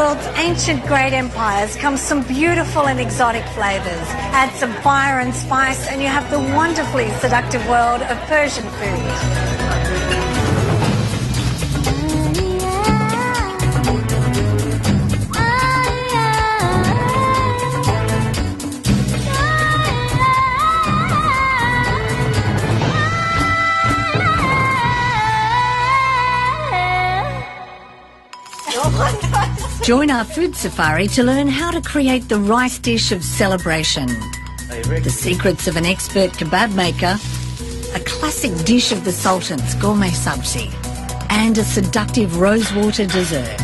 world's ancient great empires come some beautiful and exotic flavours. Add some fire and spice and you have the wonderfully seductive world of Persian food. Join our food safari to learn how to create the rice dish of celebration. The secrets of an expert kebab maker, a classic dish of the Sultan's gourmet sabzi, and a seductive rosewater dessert.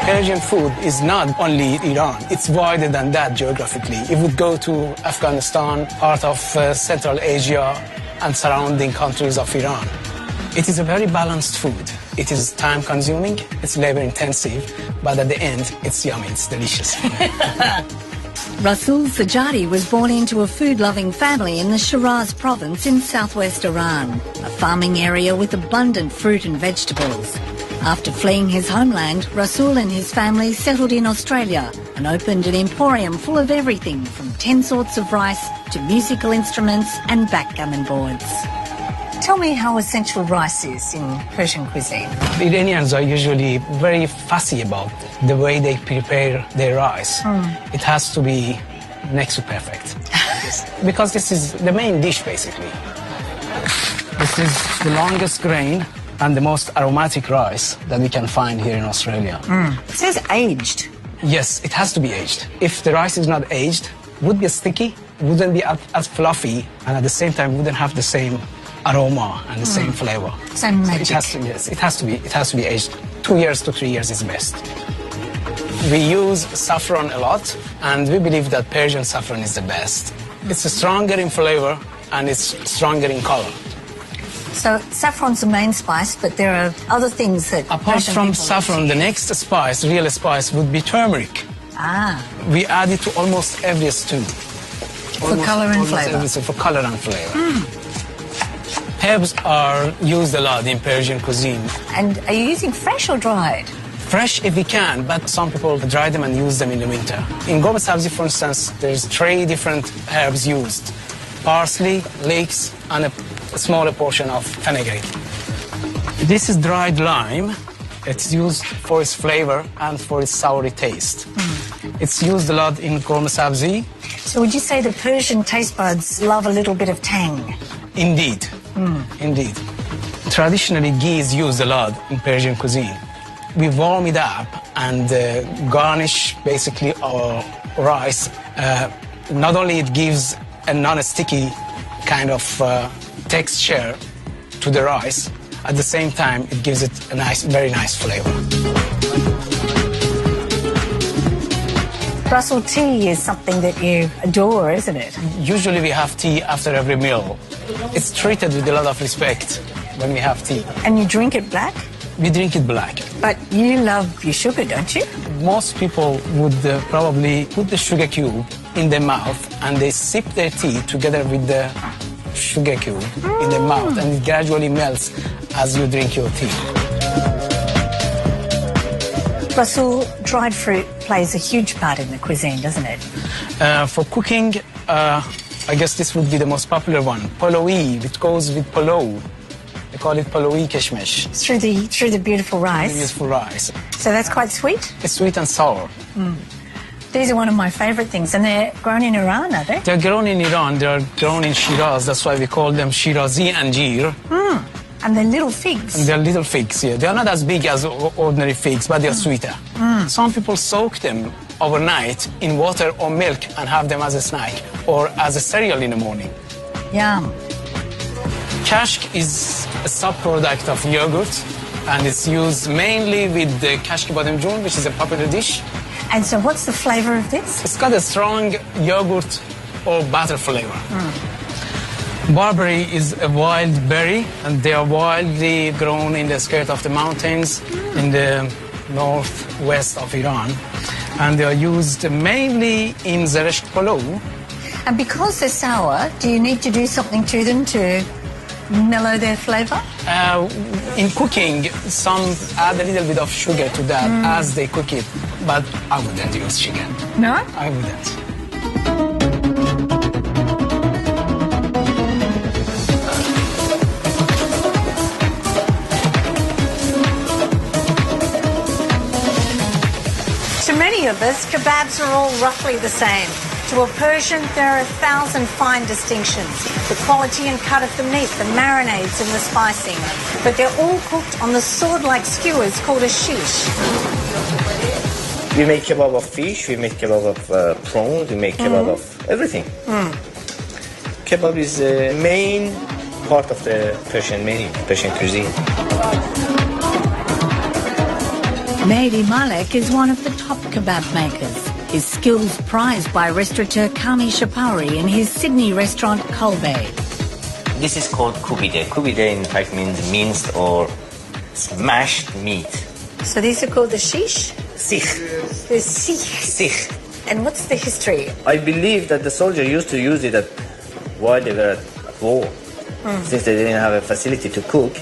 Persian food is not only Iran, it's wider than that geographically. It would go to Afghanistan, part of Central Asia and surrounding countries of Iran. It is a very balanced food. It is time consuming, it's labor intensive, but at the end it's yummy, it's delicious. Rasul Sajadi was born into a food-loving family in the Shiraz province in southwest Iran, a farming area with abundant fruit and vegetables. After fleeing his homeland, Rasul and his family settled in Australia and opened an emporium full of everything from 10 sorts of rice to musical instruments and backgammon boards. Tell me how essential rice is in Persian cuisine. The Iranians are usually very fussy about the way they prepare their rice. It has to be next to perfect. Because this is the main dish, basically. This is the longest grain and the most aromatic rice that we can find here in Australia. It says aged. Yes, it has to be aged. If the rice is not aged, it would be sticky, wouldn't be as fluffy, and at the same time wouldn't have the same aroma and the same flavor. Same magic. So it has to be aged. 2 years to 3 years is best. We use saffron a lot, and we believe that Persian saffron is the best. It's stronger in flavor and it's stronger in color. So saffron's the main spice, but there are other things that Apart from saffron, the next spice, real spice, would be turmeric. We add it to almost every stew. For colour and flavour. For colour and flavour. Herbs are used a lot in Persian cuisine. And are you using fresh or dried? Fresh if we can, but some people dry them and use them in the winter. In gourmet sabzi, for instance, there's 3 different herbs used. Parsley, leeks, and a smaller portion of fenugreek. This is dried lime. It's used for its flavor and for its soury taste. It's used a lot in gourmet sabzi. So would you say the Persian taste buds love a little bit of tang? Indeed, indeed. Traditionally, ghee is used a lot in Persian cuisine. We warm it up and garnish basically our rice. Not only it gives a non-sticky kind of texture to the rice, at the same time it gives it a nice, very nice flavor. Brussels tea is something that you adore, isn't it? Usually we have tea after every meal. It's treated with a lot of respect when we have tea. And you drink it black? We drink it black. But you love your sugar, don't you? Most people would probably put the sugar cube in their mouth and they sip their tea together with the sugar cube in their mouth, and it gradually melts as you drink your tea. Rasul, dried fruit plays a huge part in the cuisine, doesn't it? For cooking, I guess this would be the most popular one. Poloui, which goes with polo. They call it poloui keshmesh. Through the beautiful rice. Beautiful rice. So that's quite sweet? It's sweet and sour. These are one of my favourite things, and they're grown in Iran, are they? They're grown in Iran. They're grown in Shiraz. That's why we call them Shirazi anjir. And they're little figs. And they're little figs, yeah. They're not as big as ordinary figs, but they're sweeter. Some people soak them overnight in water or milk and have them as a snack or as a cereal in the morning. Yum. Kashk is a sub-product of yogurt, and it's used mainly with the kashk bademjun, which is a popular dish. And so what's the flavour of this? It's got a strong yogurt or butter flavour. Barberry is a wild berry, and they are wildly grown in the skirt of the mountains in the northwest of Iran. and they are used mainly in zeresh polo. And because they're sour, do you need to do something to them to mellow their flavour? In cooking, some add a little bit of sugar to that as they cook it, but I wouldn't use sugar. No? I wouldn't. To many of us, kebabs are all roughly the same. To a Persian, there are 1,000 fine distinctions. The quality and cut of the meat, the marinades and the spicing. But they're all cooked on the sword-like skewers called a shish. We make kebab of fish, we make kebab of prawns, we make kebab of everything. Kebab is the main part of the Persian menu, Persian cuisine. Mehdi Malek is one of the top kebab makers. His skills prized by restaurateur Kami Shapari in his Sydney restaurant Kolbe. This is called kubide. Kubide in fact means minced or smashed meat. So these are called the shish? Sikh. The sikh. Sikh. And what's the history? I believe that the soldier used to use it while they were at war. Since they didn't have a facility to cook.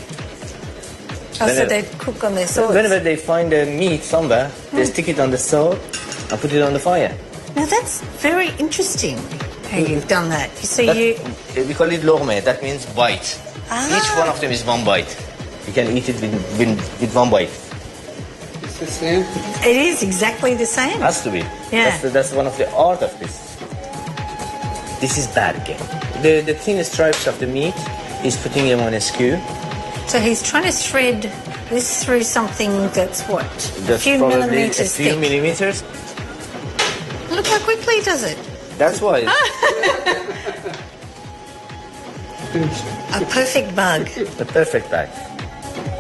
Oh, so they'd cook on their swords. Whenever they find a meat somewhere, they stick it on the sword and put it on the fire. Now that's very interesting how you've done that. So We call it lourme, that means bite. Each one of them is one bite. You can eat it with one bite. It's the same. It is exactly the same. Has to be. Yeah. That's one of the art of this. This is bad game. The thin stripes of the meat, he's putting them on a skew. So he's trying to thread this through something that's what? That's a few probably millimetres a few thick. millimeters. Look how quickly he does it. That's why. A perfect bug. The perfect bag.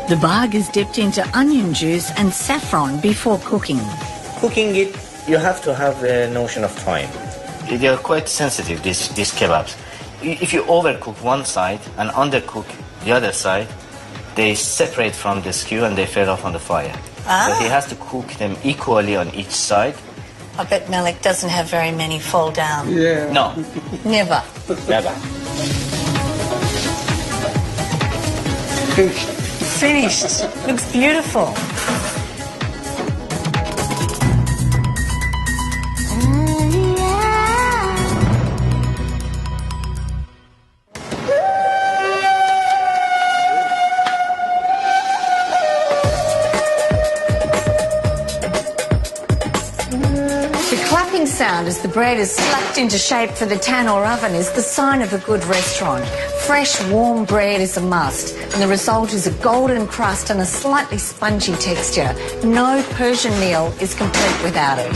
The bag is dipped into onion juice and saffron before cooking. Cooking it, you have to have the notion of time. They are quite sensitive, these kebabs. If you overcook one side and undercook the other side, they separate from the skew and they fell off on the fire. So he has to cook them equally on each side. I bet Malik doesn't have very many fall down. Yeah. No, Never. never. Finished. Looks beautiful. Sound as the bread is slapped into shape for the tannoor oven is the sign of a good restaurant. Fresh, warm bread is a must, and the result is a golden crust and a slightly spongy texture. No Persian meal is complete without it.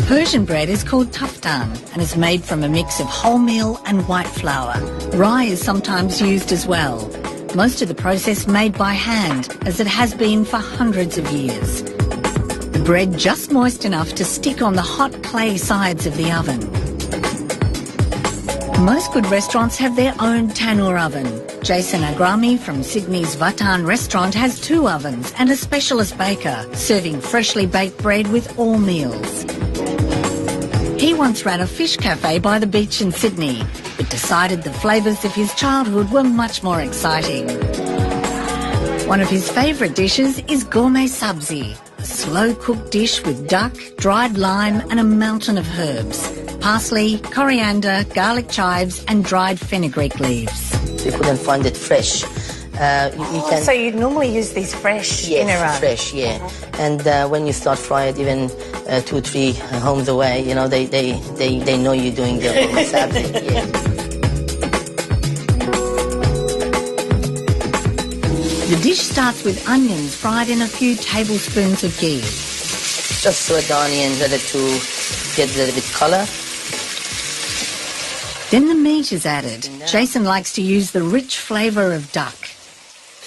Persian bread is called taftan and is made from a mix of wholemeal and white flour. Rye is sometimes used as well. Most of the process made by hand, as it has been for hundreds of years. The bread just moist enough to stick on the hot clay sides of the oven. Most good restaurants have their own tannoor oven. Jason Agrami from Sydney's Vatan restaurant has 2 ovens and a specialist baker serving freshly baked bread with all meals. He once ran a fish cafe by the beach in Sydney, but decided the flavours of his childhood were much more exciting. One of his favourite dishes is gourmet sabzi, a slow-cooked dish with duck, dried lime and a mountain of herbs. Parsley, coriander, garlic chives and dried fenugreek leaves. They couldn't find it fresh. You can, So you normally use these fresh yes, in Iran? fresh, yeah. And when you start fry it, even 2-3 homes away, you know, they know you're doing the sabzi. Yeah. The dish starts with onions fried in a few tablespoons of ghee. Just so the onion ready to get a little bit color. Then the meat is added. Jason likes to use the rich flavour of duck.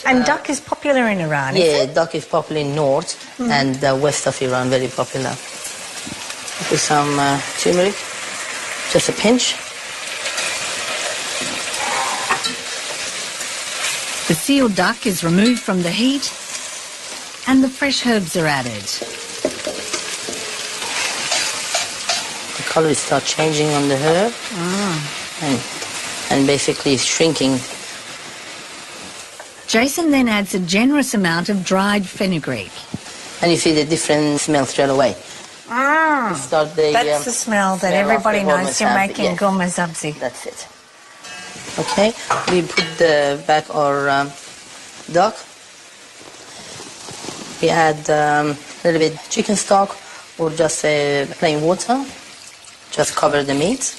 And duck is popular in Iran, is Yeah, it? duck is popular in north and west of Iran, very popular. Put some turmeric, just a pinch. The sealed duck is removed from the heat and the fresh herbs are added. color start changing on the herb and basically shrinking. Jason then adds a generous amount of dried fenugreek. And you see the different smell straight away. That's the smell that everybody knows you're making gourmet sabzi. That's it. Okay, we put back our duck. We add a little bit chicken stock or just plain water. Just cover the meat.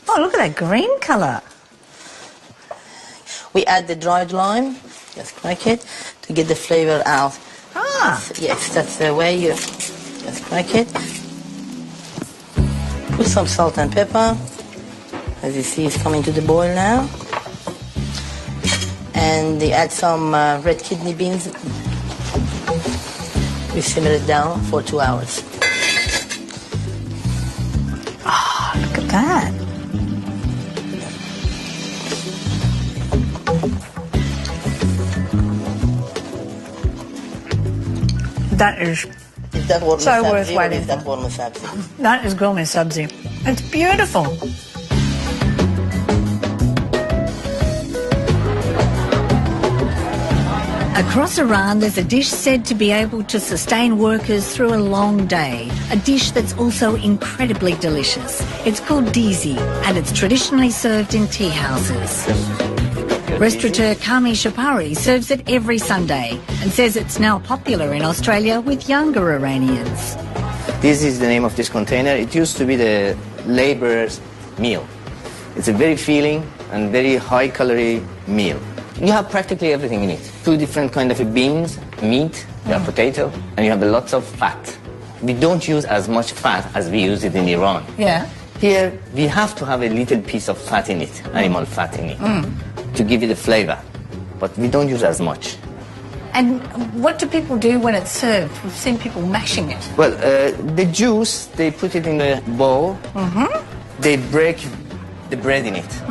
Oh, look at that green colour. We add the dried lime. Just crack it to get the flavour out. Yes, that's the way you just crack it. Put some salt and pepper. As you see, it's coming to the boil now. And they add some red kidney beans. We simmer it down for 2 hours. Oh, look at that. That is so worth waiting for. That is gourmet sabzi. It's beautiful. Across Iran, there's a dish said to be able to sustain workers through a long day, a dish that's also incredibly delicious. It's called dizi, and it's traditionally served in tea houses. Restaurateur Kami Shapari serves it every Sunday and says it's now popular in Australia with younger Iranians. This is the name of this container. It used to be the laborer's meal. It's a very filling and very high-calorie meal. You have practically everything in it. 2 different kind of beans, meat, you have potato, and you have lots of fat. We don't use as much fat as we use it in Iran. Yeah. Here, we have to have a little piece of fat in it, animal fat in it, to give it a flavor. But we don't use as much. And what do people do when it's served? We've seen people mashing it. Well, the juice, they put it in a bowl. They break the bread in it.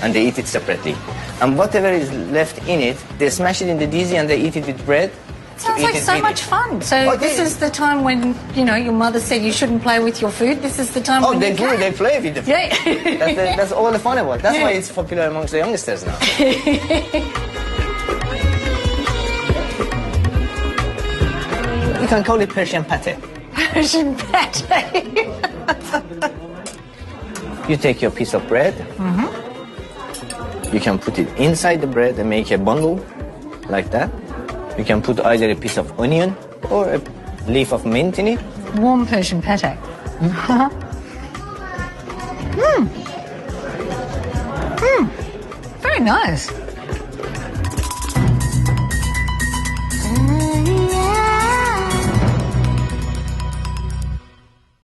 And they eat it separately. And whatever is left in it, they smash it in the dizi and they eat it with bread. Sounds like so much fun. So this is the time when, you know, your mother said you shouldn't play with your food. This is the time when they you do. can. They play with the food. Yeah. That's all the fun about it. That's why it's popular amongst the youngsters now. You can call it Persian pate. Persian pate. You take your piece of bread. You can put it inside the bread and make a bundle like that. You can put either a piece of onion or a leaf of mint in it. Warm Persian pate. Very nice.